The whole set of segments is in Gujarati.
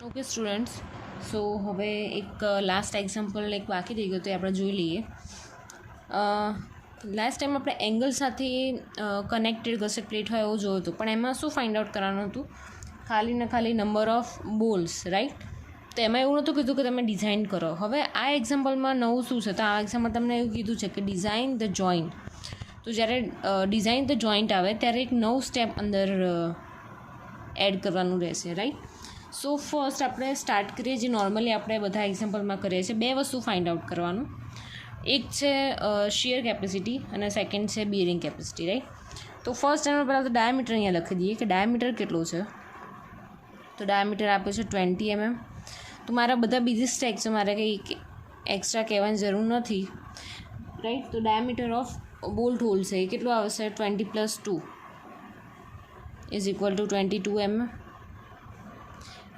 ઓકે સ્ટુડન્ટ્સ, સો હવે એક લાસ્ટ એક્ઝામ્પલ એક બાકી રહી ગયો તો એ આપણે જોઈ લઈએ. લાસ્ટ ટાઈમ આપણે એંગલ સાથે કનેક્ટેડ ગસેટ પ્લેટ હોય એવું જોયું હતું, પણ એમાં શું ફાઇન્ડ આઉટ કરવાનું હતું? ખાલી ને ખાલી નંબર ઓફ બોલ્સ, રાઈટ? તો એમાં એવું નહોતું કીધું કે તમે ડિઝાઇન કરો. હવે આ એક્ઝામ્પલમાં નવું શું છે? તો આ એક્ઝામ્પલ તમને એવું કીધું છે કે ડિઝાઇન ધ જોઈન્ટ. તો જ્યારે ડિઝાઇન ધ જોઈન્ટ આવે ત્યારે એક નવું સ્ટેપ અંદર એડ કરવાનું રહેશે, રાઈટ? સો ફર્સ્ટ આપણે સ્ટાર્ટ કરીએ જે નોર્મલી આપણે બધા એક્ઝામ્પલમાં કરીએ છીએ. બે વસ્તુ ફાઇન્ડ આઉટ કરવાનું. એક છે શિયર કેપેસિટી અને સેકન્ડ છે બિયરિંગ કેપેસિટી, રાઈટ? તો ફર્સ્ટ એમાં પહેલાં તો ડાયામીટર અહીંયા લખી દઈએ કે ડાયામીટર કેટલું છે. તો ડાયામીટર આપ્યું છે 20 mm. તો મારા બધા બીજી સ્ટેક છે, મારે કંઈ એક્સ્ટ્રા કહેવાની જરૂર નથી, રાઈટ? તો ડાયામીટર ઓફ બોલ્ટ હોલ છે એ કેટલું આવશે? 20 + 2 is equal two 22 mm,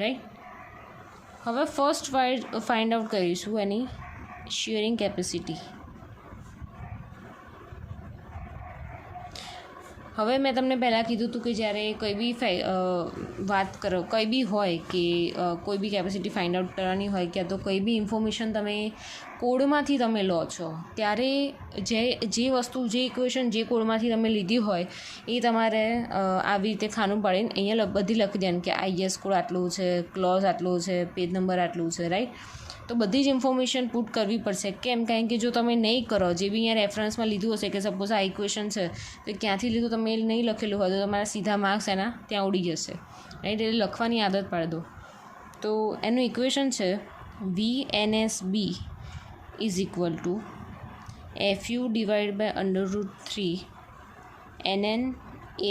right? હવે ફર્સ્ટ ફાઇન્ડ આઉટ કરીશું એની શિયરિંગ કેપેસિટી. હવે મેં તમને પહેલાં કીધું હતું કે જ્યારે કોઈ બી વાત કરો, કંઈ બી હોય કે કોઈ બી કેપેસિટી ફાઇન્ડ આઉટ કરવાની હોય ક્યાં તો કોઈ બી ઇન્ફોર્મેશન તમે કોડમાંથી તમે લો છો, ત્યારે જે વસ્તુ જે ઇક્વેશન જે કોડમાંથી તમે લીધી હોય એ તમારે આવી રીતે ખાનું પાડીને અહીંયા બધી લખી દેવાની કે IS કોડ આટલું છે, ક્લોઝ આટલું છે, પેજ નંબર આટલું છે, રાઈટ? તો બધી જ ઇન્ફોર્મેશન પુટ કરવી પડશે. કેમ? કારણ કે જો તમે નહીં કરો, જે બી અહીંયા રેફરન્સમાં લીધું હશે કે સપોઝ આ ઇક્વેશન છે તો ક્યાંથી લીધું તમે નહીં લખેલું હોય તો તમારા સીધા માર્ક્સ એના ત્યાં ઉડી જશે, રાઈટ? એટલે લખવાની આદત પાડી દો. તો એનું ઇક્વેશન છે VNSB is equal to FU divide by √3 NN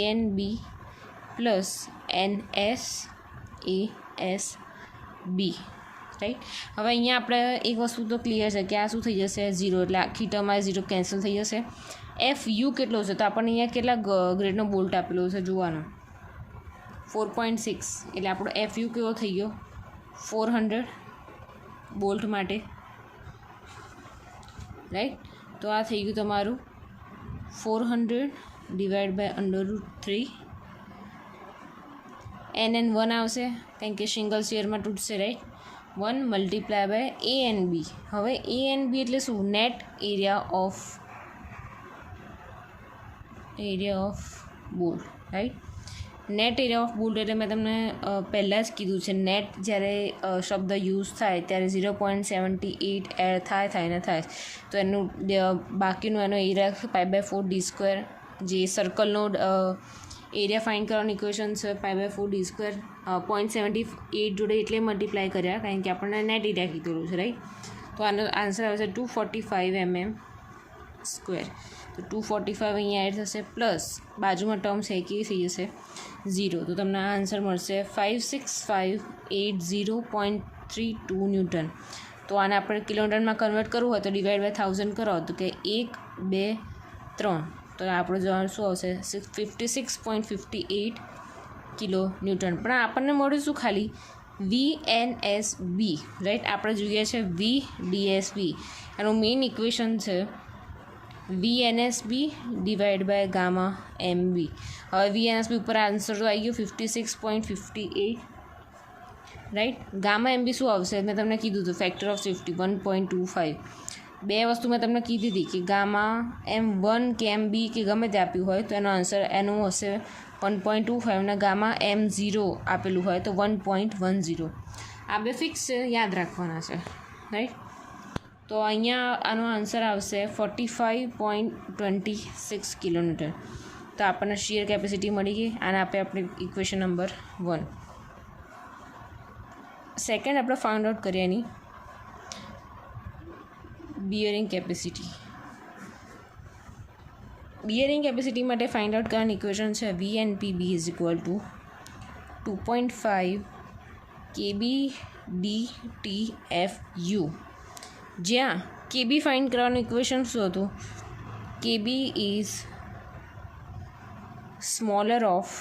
ANB plus NSASB, right? હવે અહીંયા આપણે એક વસ્તુ તો ક્લિયર છે કે આ શું થઈ જશે? 0, એટલે આખી ટર્મ આ 0 કેન્સલ થઈ જશે. FU કેટલો છે? તો આપણને અહીંયા કેટલા ગ્રેડનો બોલ્ટ આપેલો છે જોવાનો, 4.6. એટલે આપણો FU કેવો થઈ ગયો? 400 બોલ્ટ માટે, રાઈટ? તો આ થઈ ગયું તમારું 400 ડિવાઇડ બાય √3. NN 1 આવશે કારણ કે સિંગલ શેરમાં તૂટશે, રાઈટ? 1 multiply by ANB. હવે ANB એટલે શું? Net area of bolt, right? Net area of bolt એટલે મેં તમને પહેલાં જ કીધું છે, નેટ જ્યારે શબ્દ યુઝ થાય ત્યારે 0.78 એડ થાય તો એનું બાકીનું એનો એરિયા π/4d², જે સર્કલનો એરિયા ફાઇન્ડ કરવાનું ઇક્વેશન છે π/4d². 0.78 જોડે એટલે મલ્ટીપ્લાય કર્યા કારણ કે આપણને નેટ એરિયા કીધેલું છે, રાઈટ? તો આનો આન્સર આવશે 245 mm². તો 245 અહીંયા એડ થશે પ્લસ બાજુમાં ટર્મ છે કે થઈ જશે 0. તો તમને આ આન્સર મળશે 56580.32 ન્યૂટન. તો આને આપણે કિલોમીટરમાં કન્વર્ટ કરવું હોય તો ડિવાઇડ બાય 1000 કરો તો કે 1, 2, 3. તો આપણો જવાબ શું આવશે? 56.58 કિલો ન્યૂટન. પણ આપણને મળ્યું શું? ખાલી VNSB, રાઈટ? આપણે જોઈએ છે VDSB. એનું મેઇન ઇક્વેશન છે VNSB divide by gamma MB. હવે VNSB ઉપર આન્સર તો આવી ગયો 56.58, રાઈટ? ગામા MB શું આવશે? મેં તમને કીધું હતું ફેક્ટર ઓફ સેફ્ટી 1.25. બે વસ્તુ મેં તમને કીધી હતી કે ગામા M1 કે MB કે ગમે તે આપ્યું હોય તો એનો આન્સર એનું હશે 1.25 અને ગામા M0 આપેલું હોય તો 1.10. આ બે ફિક્સ છે, યાદ રાખવાના છે, રાઈટ? તો અહીંયા આનો આન્સર આવશે 45.26 કિલોમીટર. તો આપણને શિયર કેપેસિટી મળી ગઈ. આને આપણે ઇક્વેશન નંબર 1. સેકન્ડ આપણે ફાઇન્ડ આઉટ કરીએ એની બિયરિંગ કેપેસિટી. બિયરિંગ કેપેસિટી માટે ફાઇન્ડ આઉટ કરવાની ઇક્વેશન છે VNPB is equal two 2.5 kb/dtFU. જ્યાં KB ફાઇન્ડ કરવાનું ઇક્વેશન શું હતું? KB is smaller of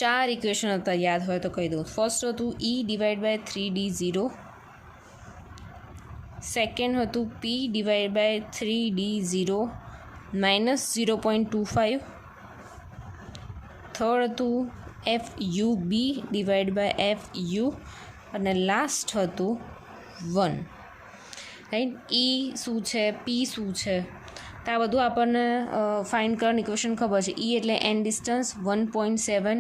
4 equation હતા, યાદ હોય તો કહી દઉં. ફર્સ્ટ હતું E divide by 3d0. Second હતું P divide by 3d0 -0.25. Third હતું FUB ડિવાઈડ બાય FU અને લાસ્ટ હતું 1, રાઈટ. E શું છે, P શું છે, તો આ બધું આપણને ફાઇન્ડ કરવાની ઇક્વેશન ખબર છે. E એટલે એન્ડ ડિસ્ટન્સ 1.7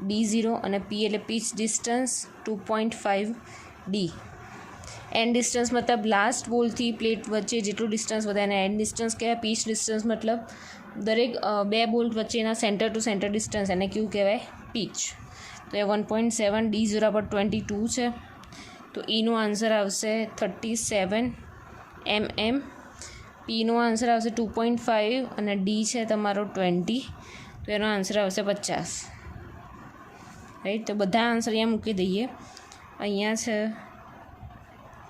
D0 અને P એટલે pitch distance 2.5 D. End distance મતલબ લાસ્ટ બોલથી પ્લેટ વચ્ચે જેટલું ડિસ્ટન્સ વધે એને એન્ડ ડિસ્ટન્સ કહેવાય. પીચ ડિસ્ટન્સ મતલબ દરેક બે બોલ્ટ વચ્ચેના સેન્ટર ટુ સેન્ટર ડિસ્ટન્સ, એને કેવું કહેવાય, પીચ. તો એ 1.7, D0 પર 22 છે, તો Eનો આન્સર આવશે 37 mm. Pનો આન્સર આવશે 2.5 અને D છે તમારો 20, તો એનો આન્સર આવશે 50, રાઈટ. તો બધા આન્સર અહીંયા મૂકી દઈએ. અહીંયા છે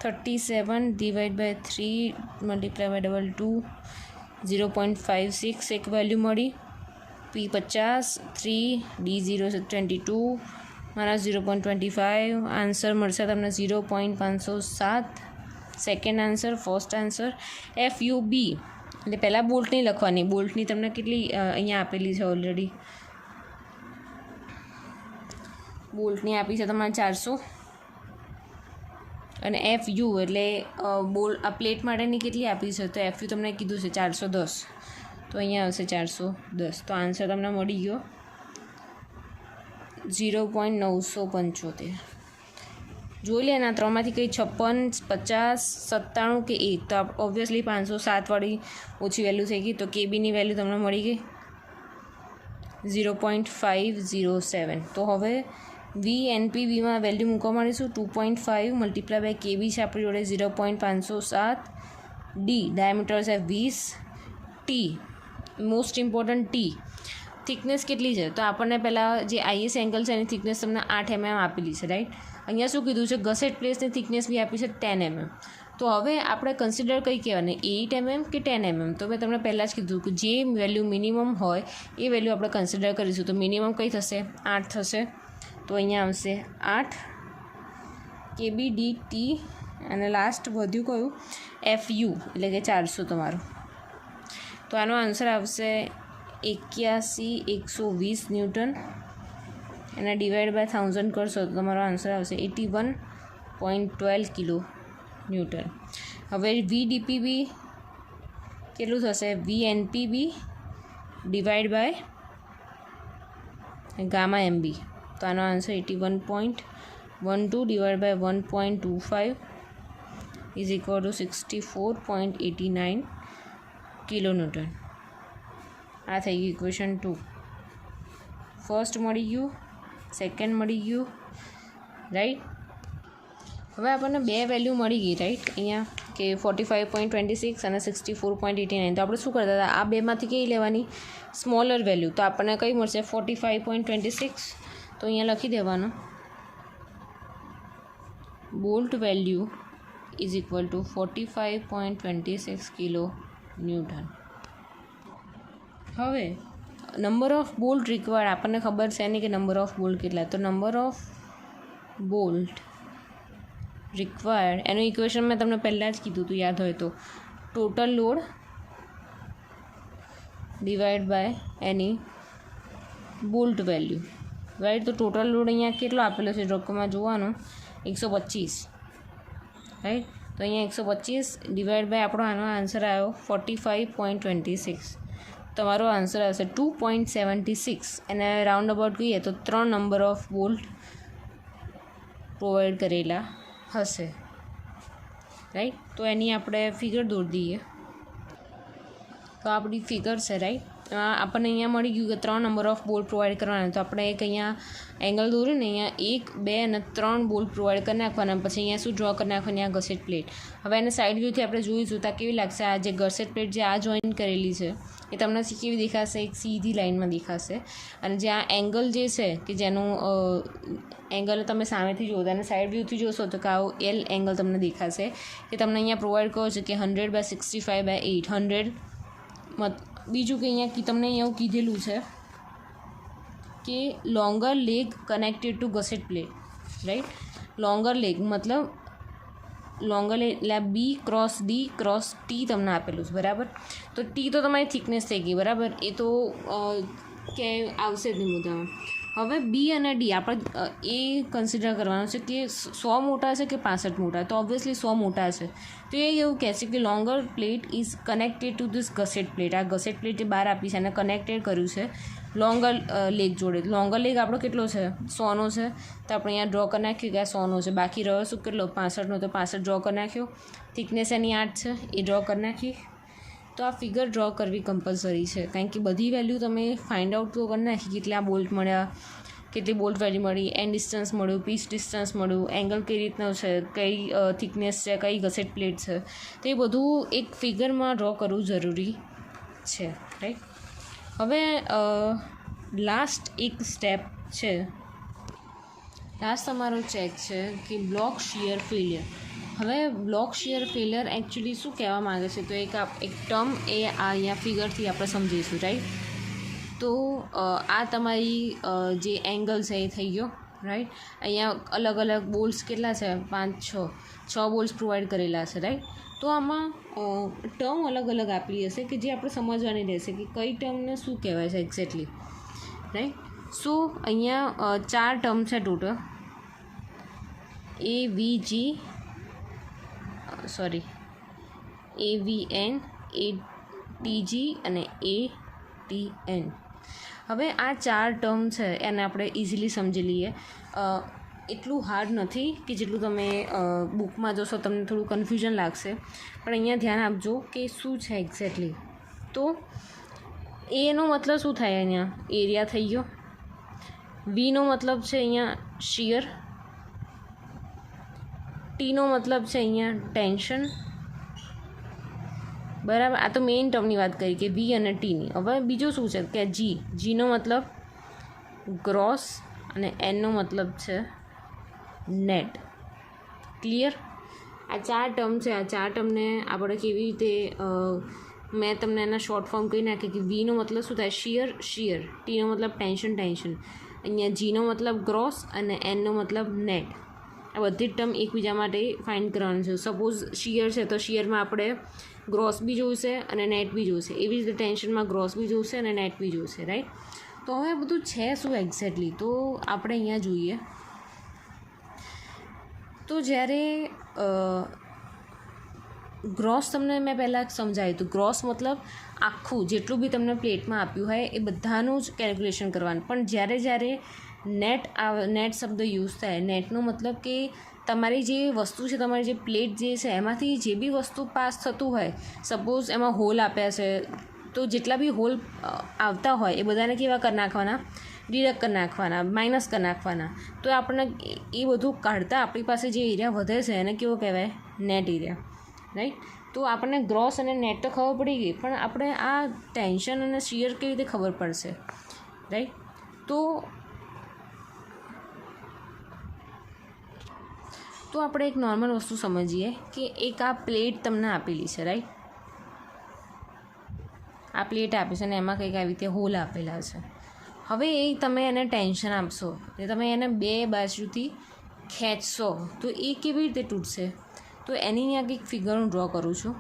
37 ડિવાઈડ બાય 3 મલ્ટીપ્લાય બાય 22, 0.56 એક વેલ્યુ મળી. P 50, 3, D0 22 મારા 0.25, આન્સર મળશે તમને 0.507. Second answer. First answer FUB એટલે પહેલાં બોલ્ટ નહીં લખવાની, બોલ્ટની તમને કેટલી અહીંયા આપેલી છે ઓલરેડી, બોલ્ટની આપી છે તમારે 400 અને FU એટલે આ પ્લેટ માટેની કેટલી આપી છે, તો FU તમને કીધું છે 410, તો અહીંયા આવશે 410. તો આન્સર તમને મળી ગયો 0.975. જોઈ લે એના ત્રણમાંથી કંઈ 56, 50, 97 કે 1, તો ઓબ્વિયસલી 507 વાળી ઓછી વેલ્યુ થઈ ગઈ. તો KBની વેલ્યુ તમને મળી ગઈ 0.507. તો હવે VNPBમાં વેલ્યુ મૂકવા માંડીશું. 2.5 મલ્ટીપ્લાય બાય KB છે આપણી જોડે 0.507. D ડાયામીટર છે 20. T most important T thickness કેટલી છે, તો આપણને પહેલાં જે IS એંગલ છે એની થિકનેસ તમને 8 mm આપેલી છે, રાઈટ. અહીંયા શું કીધું છે, ગસેટ પ્લેસની થિકનેસ બી આપી છે 10 mm. તો હવે આપણે કન્સિડર કઈ કહેવાની, 8 mm કે 10 mm. તો મેં તમને પહેલાં જ કીધું કે જે વેલ્યુ મિનિમમ હોય એ વેલ્યુ આપણે કન્સિડર કરીશું. તો મિનિમમ કઈ થશે, 8 થશે, તો અહીંયા આવશે 8 KBDT અને લાસ્ટ વધ્યું કયું, FU એટલે કે 400 તમારું. તો આનો આન્સર આવશે 81,120 ન્યૂટન. એને ડિવાઈડ બાય 1000 કરશો તો તમારો આન્સર આવશે 81.12 કિલો ન્યૂટન. હવે VDPB કેટલું થશે, VNPB divide by gamma MB. તો આનો answer 81.12 divide by 1.25 is equal to 64.89 kilo newton. આ થઈ ગયું ઇક્વેશન 2. ફર્સ્ટ મળી ગયું, સેકન્ડ મળી ગયું, રાઈટ. હવે આપણને બે વેલ્યુ મળી ગઈ, રાઈટ. અહીંયા કે 45.26 અને 64.89. તો આપણે શું કરતા હતા, આ બેમાંથી કઈ લેવાની, સ્મોલર વેલ્યુ. તો આપણને કઈ મળશે 45.26. તો અહીંયા લખી દેવાનું bolt value is equal two 45.26 kilo newton. હવે નંબર ઓફ બોલ્ટ રિક્વાયર્ડ આપણને ખબર છે નહીં કે નંબર ઓફ બોલ્ટ કેટલા. તો નંબર ઓફ બોલ્ટ રિક્વાયર્ડ એનું ઇક્વેશન મેં તમને પહેલાં જ કીધું હતું, યાદ હોય તો, ટોટલ લોડ ડિવાઈડ બાય એની બોલ્ટ વેલ્યુ, રાઈટ. તો ટોટલ લોડ અહીંયા કેટલો આપેલો છે રકમમાં જોવાનો, 125, રાઈટ. તો અહીંયા 125 ડિવાઈડ બાય આપણો આનો આન્સર આવ્યો 45.26. તમારો આન્સર આવશે 2.76. એને રાઉન્ડ અબાઉટ કહીએ તો 3 નંબર ઓફ બોલ્ટ પ્રોવાઈડ કરેલા હશે, રાઈટ. તો એની આપણે ફિગર દોરી દઈએ. તો આપણી ફિગર છે, રાઈટ. આપણને અહીંયા મળી ગયું કે 3 નંબર ઓફ બોલ્ટ પ્રોવાઈડ કરવાના. તો આપણે એક અહીંયા એંગલ દોરીને અહીંયા 1, 2 અને 3 બોલ્ટ પ્રોવાઈડ કરી નાખવાના. પછી અહીંયા શું ડ્રો કરી નાખવાની, આ ગસેટ પ્લેટ. હવે એને સાઈડ વ્યૂથી આપણે જોઈશું તો કેવી લાગશે, આ જે ગસેટ પ્લેટ જે આ જોઈન કરેલી છે એ તમને કેવી દેખાશે, એક સીધી લાઇનમાં દેખાશે. અને જે આ એંગલ જે છે કે જેનું એંગલ તમે સામેથી જોશો અને સાઈડ વ્યૂથી જોશો તો કે આવો L એંગલ તમને દેખાશે. એ તમને અહીંયા પ્રોવાઈડ કર્યો છે કે 100/65/8. 100 બીજું કે અહીંયા તમને અહીંયા એવું કીધેલું છે કે longer leg connected to gusset plate, right. Longer leg મતલબ લોંગર લેગ એટલે B cross D cross T તમને આપેલું છે, બરાબર. તો T તો તમારી થિકનેસ થઈ ગઈ, બરાબર. એ તો કે આવશે જ નહીં મુદ્દામાં. હવે બી અને ડી આપણે એ કન્સિડર કરવાનું છે કે 100 મોટા છે કે 65 મોટા, તો ઓબ્વિયસલી 100 મોટા છે. તો એ એવું કહે છે કે longer plate is connected two this gusset plate. આ ગસેટ પ્લેટ બહાર આપી છે અને કનેક્ટેડ કર્યું છે લોંગર લેગ જોડે. લોંગર લેગ આપણો કેટલો છે? 100નો છે. તો આપણે અહીંયા ડ્રો કરી નાખ્યું કે આ 100નો છે. બાકી રહ્યો શું કેટલો? 65નો. તો 65 ડ્રો કરી નાખ્યો. થિકનેસ એની 8 છે એ ડ્રો કરી નાખી. તો આ ફિગર ડ્રો કરવી કમ્પલસરી છે, કારણ કે બધી વેલ્યુ તમે ફાઇન્ડ આઉટ તો કરી નાખી. કેટલા બોલ્ટ મળ્યા, કેટલી બોલ્ટ વેલ્યુ મળી, એન્ડ ડિસ્ટન્સ મળ્યું, પીચ ડિસ્ટન્સ મળ્યું, એંગલ કઈ રીતનો છે, કઈ થિકનેસ છે, કઈ ગસેટ પ્લેટ છે, તો એ બધું એક ફિગરમાં ડ્રો કરવું જરૂરી છે, રાઈટ. હવે લાસ્ટ એક સ્ટેપ છે, લાસ્ટ તમારો ચેક છે કે બ્લોક શિયર ફેલિયર. હવે બ્લોક શિયર ફેલિયર એકચ્યુઅલી શું કહેવા માગે છે? તો એક ટર્મ એ આ અહીંયા ફિગરથી આપણે સમજીશું, રાઈટ. તો આ તમારી જે એંગલ છે એ થઈ ગયો, રાઈટ. અહીંયા અલગ અલગ બોલ્સ કેટલા છે? 5 6 બોલ્સ પ્રોવાઈડ કરેલા છે, રાઈટ. તો આમાં ટર્મ અલગ અલગ આપેલી હશે કે જે આપણે સમજવાની રહેશે કે કઈ ટર્મને શું કહેવાય છે એક્ઝેક્ટલી, રાઈટ. સો અહીંયા 4 ટર્મ છે ટોટલ. AVN, ATG અને ATN. હવે આ 4 ટર્મ છે એને આપણે ઇઝીલી સમજી લઈએ. એટલું હાર્ડ નથી કે જેટલું તમે બુકમાં જોશો તમને થોડું કન્ફ્યુઝન લાગશે, પણ અહીંયા ધ્યાન આપજો કે શું છે એક્ઝેક્ટલી. તો એનો મતલબ શું થાય? અહીંયા એરિયા થઈ ગયો. વીનો મતલબ છે અહીંયા શિયર. ટીનો મતલબ છે અહીંયા ટેન્શન, બરાબર. આ તો મેઇન ટર્મની વાત કરી કે વી અને ટીની. હવે બીજું શું છે કે જીનો મતલબ ગ્રોસ અને એનનો મતલબ છે નેટ. ક્લિયર? આ 4 ટર્મ છે. આ 4 ટર્મને આપણે કેવી રીતે મેં તમને એના શોર્ટ ફોર્મ કહી નાખી કે વીનો મતલબ શું થાય? શિયર. ટીનો મતલબ ટેન્શન. અહીંયા જીનો મતલબ ગ્રોસ અને એનનો મતલબ નેટ. આ બધી ટર્મ એકબીજા માટે ફાઇન્ડ કરવાનું છે. સપોઝ શિયર છે તો શિયરમાં આપણે ગ્રોસ બી જોઈશે અને નેટ બી જોઈશે. એવી રીતે ટેન્શનમાં ગ્રોસ બી જોઈશે અને નેટ બી જોઈશે, રાઈટ. તો હવે બધું છે શું એક્ઝેક્ટલી? તો આપણે અહીંયા જોઈએ. તો જ્યારે ગ્રોસ તમને મેં પહેલાં સમજાવ્યું હતું. ગ્રોસ મતલબ આખું જેટલું બી તમને પ્લેટમાં આપ્યું હોય એ બધાનું જ કેલ્ક્યુલેશન કરવાનું. પણ જ્યારે નેટ શબ્દ યુઝ થાય, નેટનો મતલબ કે તમારી જે વસ્તુ છે, તમારી જે પ્લેટ જે છે એમાંથી જે બી વસ્તુ પાસ થતું હોય, સપોઝ એમાં હોલ આપ્યા છે તો જેટલા બી હોલ આવતા હોય એ બધાને કેવા કરી નાખવાના? ડિડક્ટ કરી નાખવાના, માઇનસ કરી નાખવાના. તો આપણને એ બધું કાઢતા આપણી પાસે જે એરિયા વધે છે એને કેવો કહેવાય? Net area, right. તો આપણને ગ્રોસ અને નેટ તો ખબર પડી ગઈ, પણ આપણે આ ટેન્શન અને શિયર કેવી રીતે ખબર પડશે, રાઈટ. તો આપણે એક નોર્મલ વસ્તુ સમજીએ કે એક આ પ્લેટ તમને આપેલી છે, રાઈટ. આ પ્લેટ આપી છે અને એમાં કંઈક આવી રીતે હોલ આપેલા છે. હવે એ તમે એને ટેન્શન આપશો, એટલે તમે એને 2 બાજુથી ખેંચશો તો એ કેવી રીતે તૂટશે? તો એની ત્યાં કંઈક ફિગર હું ડ્રો કરું છું.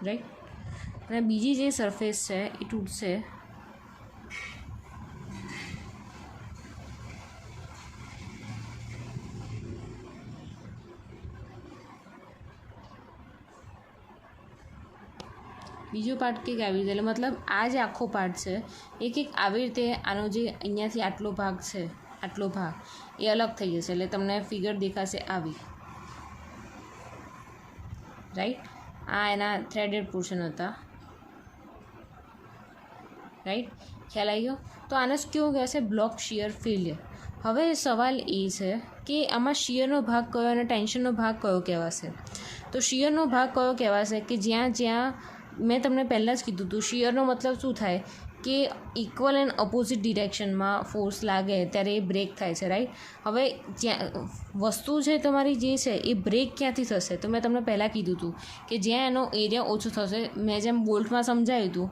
રાઈટ. અને બીજી જે સરફેસ છે એ તૂટશે બીજો પાર્ટ કંઈક આવી રીતે, એટલે મતલબ આ જે આખો પાર્ટ છે એ કંઈક આવી રીતે આનો જે અહીંયાથી આટલો ભાગ છે, આટલો ભાગ એ અલગ થઈ જશે. એટલે તમને ફિગર દેખાશે આવી, રાઈટ. આ એના થ્રેડેડ પોર્શન હતા, રાઈટ. ખ્યાલ આવી ગયો? તો આને કેવું કહેવાશે? Block shear failure. હવે સવાલ એ છે કે આમાં શિયરનો ભાગ કયો અને ટેન્શનનો ભાગ કયો કહેવાશે? તો શિયરનો ભાગ કયો કહેવાશે? કે જ્યાં મેં તમને પહેલાં જ કીધું હતું, શિયરનો મતલબ શું થાય કે ઇક્વલ એન્ડ ઓપોઝિટ ડિરેક્શનમાં ફોર્સ લાગે ત્યારે એ બ્રેક થાય છે, રાઈટ. હવે જ્યાં વસ્તુ છે તમારી જે છે એ બ્રેક ક્યાંથી થશે, તો મેં તમને પહેલાં કીધું હતું કે જ્યાં એનો એરિયા ઓછો થશે. મેં જેમ બોલ્ટમાં સમજાવ્યું હતું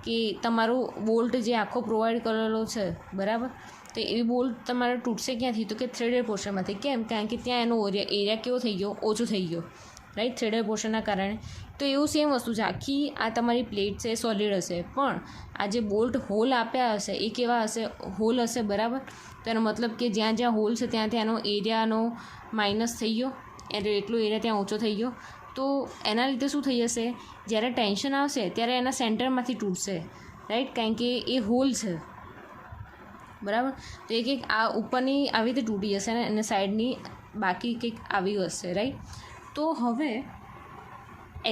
કે તમારું બોલ્ટ જે આખો પ્રોવાઈડ કરેલો છે, બરાબર, તો એ બોલ્ટ તમારે તૂટશે ક્યાંથી, તો કે થ્રેડેડ પોર્શનમાંથી. કેમ? કારણ કે ત્યાં એનો એરિયા કેવો થઈ ગયો, ઓછો થઈ ગયો, રાઈટ, થ્રેડેડ પોર્શનના કારણે. તો એવું સેમ વસ્તુ છે, આખી આ તમારી પ્લેટ છે સોલિડ હશે, પણ આ જે બોલ્ટ હોલ આપ્યા હશે એ કેવા હશે, હોલ હશે, બરાબર. તો એનો મતલબ કે જ્યાં જ્યાં હોલ છે ત્યાં ત્યાંનો એરિયાનો માઇનસ થઈ ગયો, એટલે એટલો એરિયા ત્યાં ઓછો થઈ ગયો. તો એના લીધે શું થઈ જશે, જ્યારે ટેન્શન આવશે ત્યારે એના સેન્ટરમાંથી તૂટશે, રાઈટ, કારણ કે એ હોલ છે, બરાબર. તો એક એક આ ઉપરની આવી રીતે તૂટી જશે ને અને સાઈડની બાકી કંઈક આવી હશે, રાઈટ. તો હવે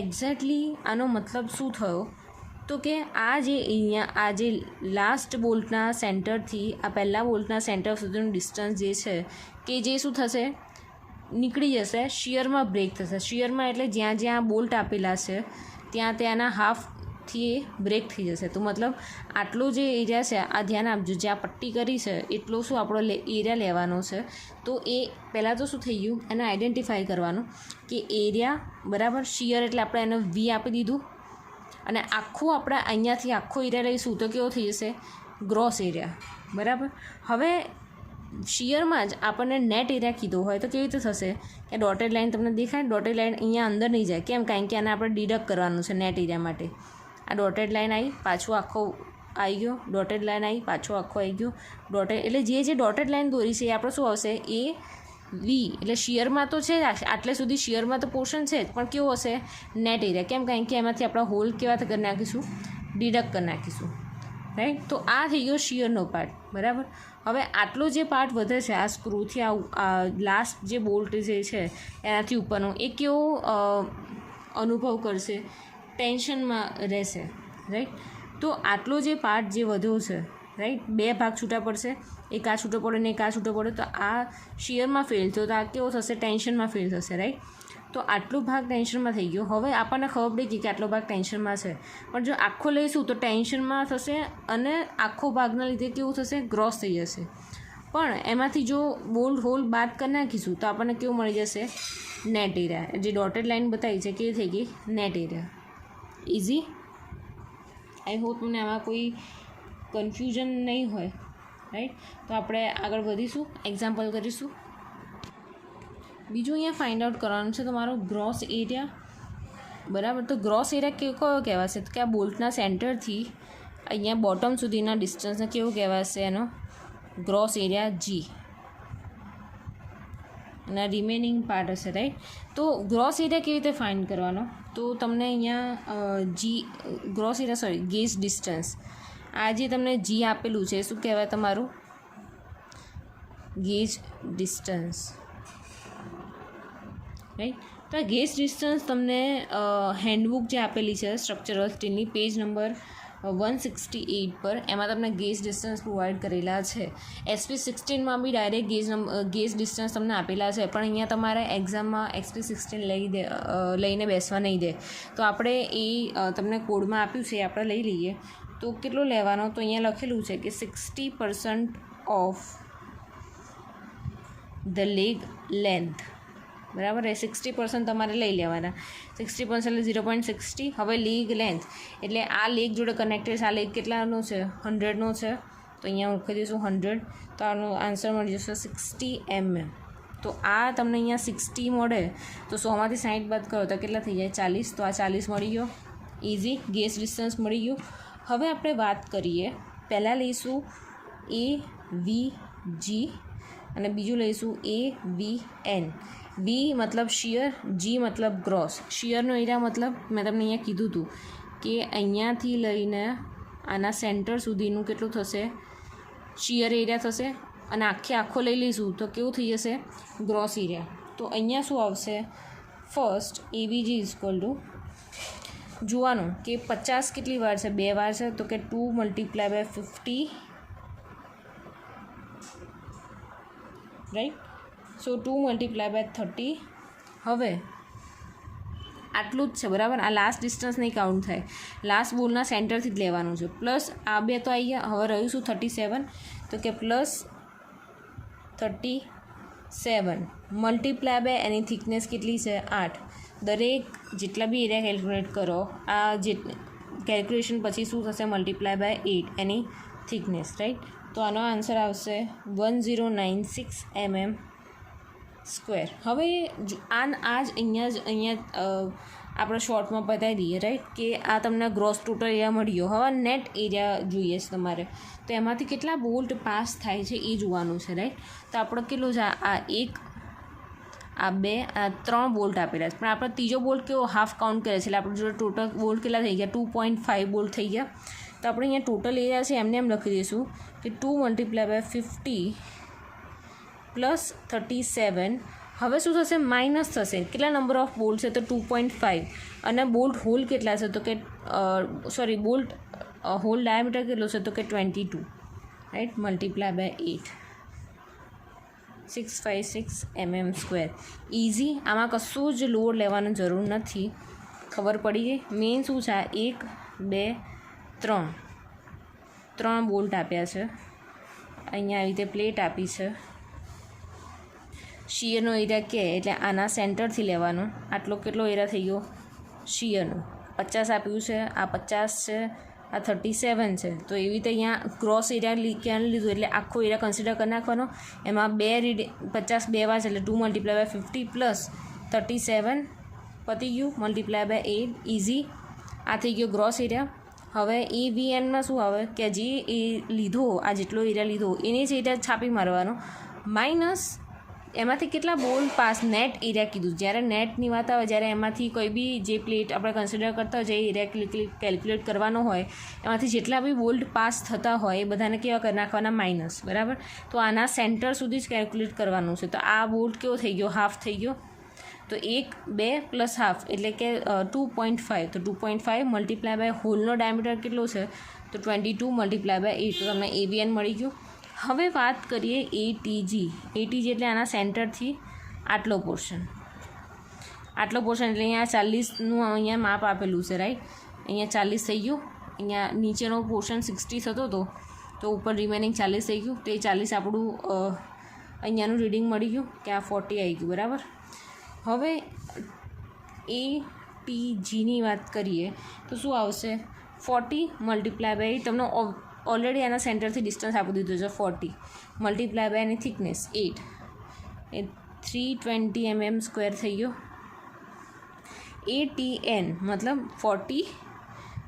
એક્ઝેક્ટલી આનો મતલબ શું થયો, તો કે આ જે અહીંયા આ જે લાસ્ટ બોલ્ટના સેન્ટરથી આ પહેલાં બોલ્ટના સેન્ટર સુધીનું ડિસ્ટન્સ જે છે કે જે શું થશે, નીકળી જશે, શિયરમાં બ્રેક થશે. શિયરમાં એટલે જ્યાં જ્યાં બોલ્ટ આપેલા છે ત્યાં ત્યાંના હાફથી એ બ્રેક થઈ જશે. તો મતલબ આટલો જે એરિયા છે, આ ધ્યાન આપજો, જ્યાં પટ્ટી કરી છે એટલો શું આપણો એરિયા લેવાનો છે. તો એ પહેલાં તો શું થઈ ગયું, એને આઈડેન્ટિફાઈ કરવાનું કે એરિયા, બરાબર, શિયર એટલે આપણે એને વી આપી દીધું, અને આખું આપણે અહીંયાથી આખો એરિયા લઈશું તો કેવો થઈ જશે, ગ્રોસ એરિયા, બરાબર. હવે શિયરમાં જ આપણને નેટ એરિયા કીધો હોય તો કેવી રીતે થશે કે ડોટેડ લાઇન તમને દેખાય, ડોટેડ લાઇન અહીંયા અંદર નહીં જાય. કેમ? કારણ કે આને આપણે ડિડક્ટ કરવાનું છે નેટ એરિયા માટે. આ ડોટેડ લાઇન આવી, પાછું આખો આવી ગયો, ડોટેડ લાઇન આવી, પાછો આખો આવી ગયો, ડોટેડ, એટલે જે ડોટેડ લાઇન દોરી છે એ આપણે શું આવશે, એ વી, એટલે શિયરમાં તો છે આટલે સુધી શિયરમાં તો પોર્શન છે જ, પણ કેવો હશે, નેટ એરિયા. કેમ? કારણ કે એમાંથી આપણા હોલ કેવા કરી નાખીશું, ડિડક્ટ કરી નાખીશું, રાઈટ. તો આ થઈ ગયો શિયરનો પાર્ટ, બરાબર. હવે આટલો જે પાર્ટ વધે છે આ સ્ક્રૂથી આ લાસ્ટ જે બોલ્ટ જે છે એનાથી ઉપરનો, એ કેવો અનુભવ કરશે, ટેન્શનમાં રહેશે, રાઈટ. તો આટલો જે પાર્ટ જે વધ્યો છે, રાઈટ, બે ભાગ છૂટા પડશે, એક આ છૂટો પડે ને એક આ છૂટો પડે, તો આ શિયરમાં ફેલ થયો તો આ કેવો થશે, ટેન્શનમાં ફેલ થશે, રાઈટ. તો આટલો ભાગ ટેન્શનમાં થઈ ગયો. હવે આપણને ખબર પડી ગઈ કે આટલો ભાગ ટેન્શનમાં છે, પણ જો આખો લઈશું તો ટેન્શનમાં થશે અને આખો ભાગના લીધે કેવું થશે, ગ્રોસ થઈ જશે. પણ એમાંથી જો બોલ્ટ હોલ બાદ કરી નાખીશું તો આપણને કેવું મળી જશે, નેટ એરિયા. જે ડોટેડ લાઇન બતાવી છે કેવી થઈ ગઈ, net area. Easy. I hope મને આમાં કોઈ કન્ફ્યુઝન નહીં હોય, રાઈટ. તો આપણે આગળ વધીશું, એક્ઝામ્પલ કરીશું. બીજું અહીંયા ફાઇન્ડ આઉટ કરવાનું છે તમારો ગ્રોસ એરિયા, બરાબર. તો ગ્રોસ એરિયા કયો કહેવાશે, તો કે આ બોલ્ટના સેન્ટરથી અહીંયા બોટમ સુધીના ડિસ્ટન્સને કેવું કહેવાશે, એનો ગ્રોસ એરિયા જી, અને રિમેનિંગ પાર્ટ હશે, રાઈટ. તો ગ્રોસ એરિયા કેવી રીતે ફાઇન્ડ કરવાનો, તો તમને અહીંયા ગ્રોસ એરિયા ગેજ ડિસ્ટન્સ, આ જે તમને જી આપેલું છે શું કહેવાય, તમારું ગેજ ડિસ્ટન્સ, રાઈટ. તો આ ગેજ ડિસ્ટન્સ તમને હેન્ડબુક જે આપેલી છે સ્ટ્રક્ચરલ સ્ટીલની, પેજ નંબર 168 પર, એમાં તમને ગેજ ડિસ્ટન્સ પ્રોવાઈડ કરેલા છે. SP16માં બી ડાયરેક્ટ ગેજ ડિસ્ટન્સ તમને આપેલા છે, પણ અહીંયા તમારે એક્ઝામમાં SP16 લઈને બેસવા નહીં દે. તો આપણે એ તમને કોડમાં આપ્યું છે એ આપણે લઈ લઈએ. તો કેટલો લેવાનો, તો અહીંયા લખેલું છે કે 60% ઓફ ધ લેગ લેન્થ, બરાબર. એ 60% તમારે લઈ લેવાના. 60% એટલે 0.60. હવે લેગ લેન્થ એટલે આ લેગ જોડે કનેક્ટેડ છે, આ લેગ કેટલાનો છે, 100નો છે, તો અહીંયા લખી દઈશું 100. તો આનો આન્સર મળી જશે 60 mm. તો આ તમને અહીંયા 60 મળે તો 100માંથી 60 બાદ કરો તો કેટલા થઈ જાય, 40. તો આ 40 મળી ગયો, ઇઝી ગેજ ડિસ્ટન્સ મળી ગયું. હવે આપણે વાત કરીએ, પહેલાં લઈશું AVG અને બીજું લઈશું AVN. વી મતલબ શિયર, જી મતલબ ગ્રોસ. શિયરનો એરિયા મતલબ મેં તમને અહીંયા કીધું હતું કે અહીંયાથી લઈને આના સેન્ટર સુધીનું કેટલું થશે, શિયર એરિયા થશે, અને આખો લઈ લઈશું તો કેવું થઈ જશે, ગ્રોસ એરિયા. તો અહીંયા શું આવશે, ફર્સ્ટ AVG ઇઝ ટુ, જોવાનું કે 50 કેટલી વાર છે, 2 વાર છે, તો કે 2 × 50, રાઈટ. સો 2 × 30. હવે આટલું જ છે બરાબર. આ લાસ્ટ ડિસ્ટન્સ નહીં કાઉન્ટ થાય, લાસ્ટ બોલના સેન્ટરથી જ લેવાનું છે. પ્લસ આ બે તો આવી ગયા. હવે રહ્યું શું 37, તો કે પ્લસ 37 મલ્ટીપ્લાય બાય એની થિકનેસ કેટલી છે 8. દરેક જેટલા બી એરિયા કેલ્ક્યુલેટ કરો, આ જે કેલ્ક્યુલેશન પછી શું થશે મલ્ટીપ્લાય બાય 8 એની થિકનેસ, રાઈટ. તો આનો આન્સર આવશે 1096 mm². હવે આ જ અહીંયા આપણે શોર્ટમાં બતાવી દઈએ, રાઈટ, કે આ તમને ગ્રોસ ટોટલ એરિયા મળી ગયો. હવે નેટ એરિયા જોઈએ છે તમારે, તો એમાંથી કેટલા બોલ્ટ પાસ થાય છે એ જોવાનું છે, રાઈટ. તો આપણે કેટલું છે, આ 1, આ 2, આ 3 બોલ્ટ આપેલા છે, પણ આપણે ત્રીજો બોલ્ટ કેવો હાફ કાઉન્ટ કરે છે, એટલે આપણે જોડે ટોટલ બોલ્ટ કેટલા થઈ ગયા 2.5 બોલ્ટ થઈ ગયા. તો આપણે અહીંયા ટોટલ એરિયા છે એમને એમ લખી દઈશું કે 2 × 50 પ્લસ 37. હવે શું થશે, માઇનસ થશે. કેટલા નંબર ઓફ બોલ્ટ છે, તો 2.5. અને બોલ્ટ હોલ કેટલા છે, તો કે બોલ્ટ હોલ ડાયામીટર કેટલો છે, તો કે 22, right. Multiply by 8, 656 mm². Easy. આમાં કશું જ લોડ લેવાની જરૂર નથી. ખબર પડી ગઈ. મેઇન શું છે, 1, 2, 3 બોલ્ટ આપ્યા છે. અહીંયા આવી રીતે પ્લેટ આપી છે. શિયરનો એરિયા કે એટલે આના સેન્ટરથી લેવાનો. આટલો કેટલો એરિયા થઈ ગયો શિયરનો, 50 આપ્યું છે, આ 50 છે, આ 37 છે. તો એવી રીતે અહીંયા ક્રોસ એરિયા ક્યાં લીધું એટલે આખો એરિયા કન્સિડર કરી નાખવાનો. એમાં 2 50 2 વાર છે એટલે 2 × 50 પ્લસ 37 પતી ગયું, મલ્ટીપ્લાય બાય 8. ઇઝી. આ થઈ ગયો ગ્રોસ એરિયા. હવે EVNમાં શું આવે કે જે એ લીધો, આ જેટલો એરિયા લીધો એની જ એરિયા છાપી મારવાનો, માઇનસ એમાંથી કેટલા બોલ્ટ પાસ નેટ એરિયા કીધું. જ્યારે નેટની વાત આવે, જ્યારે એમાંથી કોઈ બી જે પ્લેટ આપણે કન્સિડર કરતા હોય, જે એરિયા કેલ્ક્યુલેટ કરવાનો હોય, એમાંથી જેટલા બી બોલ્ટ પાસ થતા હોય એ બધાને કેવા કરી નાખવાના, માઇનસ, બરાબર. તો આના સેન્ટર સુધી જ કેલ્ક્યુલેટ કરવાનું છે. તો આ બોલ્ટ કેવો થઈ ગયો, હાફ થઈ ગયો. તો 1, 2 પ્લસ હાફ એટલે કે 2.5. તો 2.5 મલ્ટીપ્લાય બાય હોલનો ડાયામીટર કેટલો છે, તો 22 મલ્ટીપ્લાય બાય 8. તો તમને AVN મળી ગયું. હવે વાત કરીએ ATG. ATG એટલે આના સેન્ટરથી આટલો પોર્શન એટલે અહીંયા 40નું અહીંયા માપ આપેલું છે, રાઈટ. અહીંયા 40 થઈ ગયું. અહીંયા નીચેનો પોર્શન 60 થતો હતો, તો ઉપર રિમેનિંગ 40 થઈ ગયું. તો એ 40 આપણું અહીંયાનું રીડિંગ મળી ગયું કે આ 40 આવી ગયું, બરાબર. હવે ATGની વાત કરીએ તો શું આવશે, 40 મલ્ટીપ્લાય બાય 8. તમને ઓલરેડી આના સેન્ટરથી ડિસ્ટન્સ આપી દીધું છે 40, મલ્ટીપ્લાય બાય એની થિકનેસ 8 એ 320 mm² થઈ ગયો. ATN મતલબ 40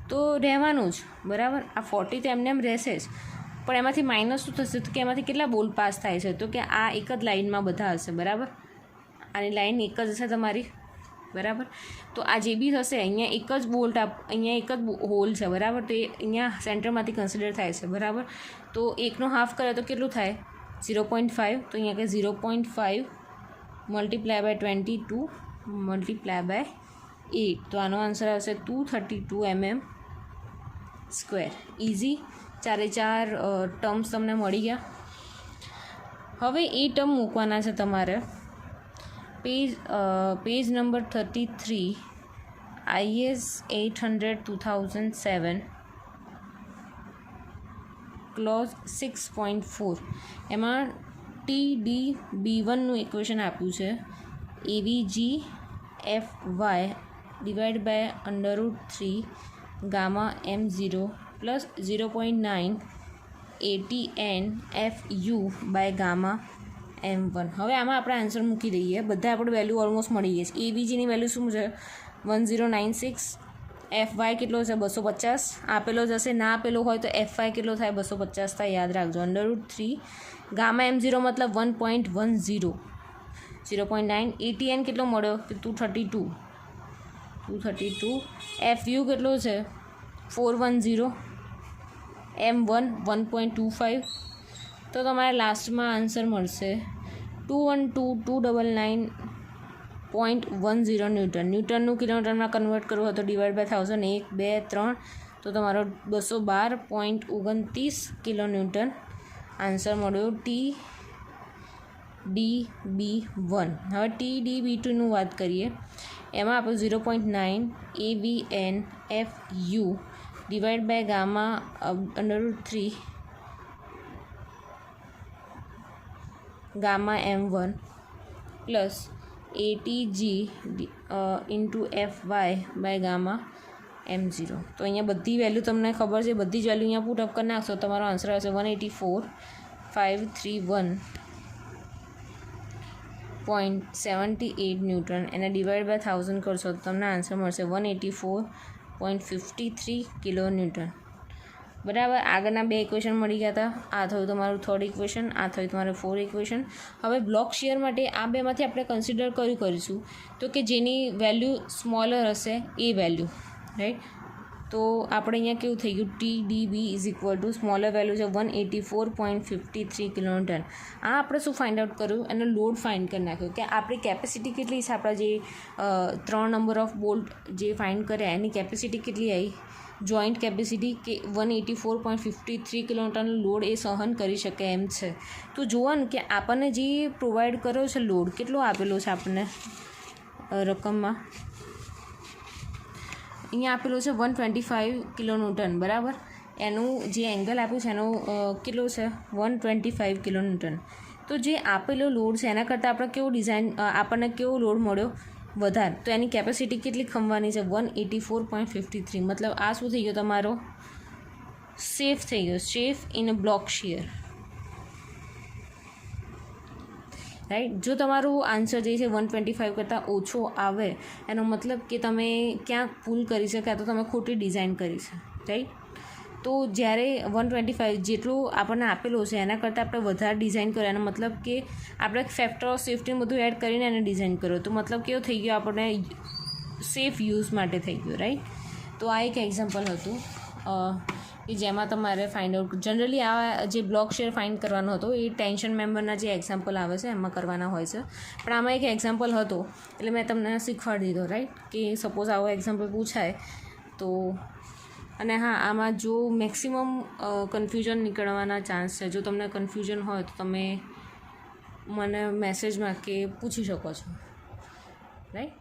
તો રહેવાનું જ, બરાબર. આ 40 તો એમને એમ રહેશે જ, પણ એમાંથી માઇનસ શું થશે, તો કે એમાંથી કેટલા બોલ્ટ પાસ થાય છે, તો કે આ એક જ લાઇનમાં બધા હશે, બરાબર. આની લાઇન એક જ હશે તમારી, બરાબર. તો આ જે બી થશે અહીંયા એક જ બોલ્ટ અહીંયા એક જ હોલ છે, બરાબર. તો એ અહીંયા સેન્ટરમાંથી કન્સિડર થાય છે, બરાબર. તો એકનો હાફ કરે તો કેટલું થાય 0.5. તો અહીંયા કે 0.5 મલ્ટીપ્લાય બાય 22 મલ્ટીપ્લાય બાય 8. તો આનો આન્સર આવશે 232 mm². ઇઝી. 4 ટર્મ્સ તમને મળી ગયા. હવે એ ટર્મ મૂકવાના છે તમારે પેજ નંબર 33 IS 800/2007 ક્લોઝ 6.4. એમાં TDB1નું ઇક્વેશન આપ્યું છે, AVG/FY divide by √3 gamma M0 plus 0.9 ATN FU by gamma M1. હવે આમાં આપણે આન્સર મૂકી દઈએ. બધા આપણે વેલ્યુ ઓલમોસ્ટ મળી ગઈ છે. AVGની વેલ્યુ શું છે 1096, FY કેટલો છે 250 આપેલો જ હશે, ના આપેલો હોય તો FY કેટલો થાય 250 થાય, યાદ રાખજો. √3 ગામા M0 મતલબ 1.10, 0.9 ATN કેટલો મળ્યો કે 232, FU કેટલો છે 410, M1 1.25. તો તમારે લાસ્ટમાં આન્સર મળશે 212,299.10 ન્યૂટન. ન્યૂટનનું કિલોમીટરમાં કન્વર્ટ કરવું હોય તો ડિવાઈડ બાય 1000, 1, 2, 3. તો તમારો 212.29 કિલોન્યૂટન આન્સર મળ્યો TDB1. હવે TDB2નું વાત કરીએ. એમાં આપણે 0.9 AVNFU divide by gamma √3 gamma M1 plus ATG into FY by gamma M0. તો અહીંયા બધી વેલ્યુ તમને ખબર છે, બધી જ વેલ્યુ અહીંયા પુટ અપ કરી નાખશો, તમારો આન્સર આવશે 184,531.78 ન્યૂટન. એને ડિવાઈડ બાય 1000 કરશો તો તમને આન્સર મળશે 184.53 કિલો ન્યૂટન. બરાબર. આગળના 2 ઇક્વેશન મળી ગયા હતા. આ થયું તમારું 3rd ઇક્વેશન, આ થયું તમારું 4th ઇક્વેશન. હવે બ્લોક શિયર માટે આ બેમાંથી આપણે કન્સિડર કરીશું તો કે જેની વેલ્યુ સ્મોલર હશે એ વેલ્યુ, રાઈટ. તો આપણે અહીંયા કેવું થઈ ગયું, TDB is equal two smaller value છે 184.53 કિલોન્યુટન. આ આપણે શું ફાઇન્ડ આઉટ કર્યું, એનો લોડ ફાઇન્ડ કરી નાખ્યો કે આપણી કેપેસિટી કેટલી છે. આપણા જે 3 નંબર ઓફ બોલ્ટ જે ફાઇન્ડ કર્યા એની કેપેસિટી કેટલી આવી, જોઈન્ટ કેપેસિટી કે 184.53 કિલોન્યુટન લોડ એ સહન કરી શકે એમ છે. તો જોવાનું કે આપણને જે પ્રોવાઈડ કર્યો છે લોડ કેટલો આપેલો છે આપણને રકમમાં, અહીંયા આપેલો છે 125 કિલોન્યુટન. બરાબર. એનું જે એંગલ આપ્યું છે એનો કેટલો છે 125 કિલોન્યુટન. તો જે આપેલો લોડ છે એના કરતાં આપણે કેવો આપણને કેવો લોડ મળ્યો વધારે. તો એની કેપેસિટી કેટલી ખમવાની છે 184.53. મતલબ આ શું થઈ ગયો તમારો સેફ થઈ ગયો, safe in a block shear, right. જો તમારું આન્સર જે છે 125 કરતાં ઓછો આવે એનો મતલબ કે તમે ક્યાંક ભૂલ કરી છે કાં તો તમે ખોટી ડિઝાઇન કરી છે, રાઈટ. તો જ્યારે 125 જેટલું આપણને આપેલું છે એના કરતાં આપણે વધારે ડિઝાઇન કર્યો એનો મતલબ કે આપણે ફેક્ટર ઓફ સેફ્ટી બધું એડ કરીને એને ડિઝાઇન કર્યો. તો મતલબ કેવું થઈ ગયું, આપણને સેફ યુઝ માટે થઈ ગયું, રાઈટ. તો આ એક એક્ઝામ્પલ હતું કે જેમાં તમારે ફાઇન્ડ આઉટ, જનરલી આ જે બ્લોક શેર ફાઇન્ડ કરવાનો હતો એ ટેન્શન મેમ્બરના જે એક્ઝામ્પલ આવે છે એમાં કરવાના હોય છે. પણ આમાં એક એક્ઝામ્પલ હતો એટલે મેં તમને શીખવાડી દીધો, રાઈટ. કે સપોઝ આવો એક્ઝામ્પલ પૂછાય તો. અને હા, આમાં જો મેક્સિમમ કન્ફ્યુઝન નીકળવાના ચાન્સ છે. જો તમને કન્ફ્યુઝન હોય તો તમે મને મેસેજમાં કે પૂછી શકો છો, રાઈટ.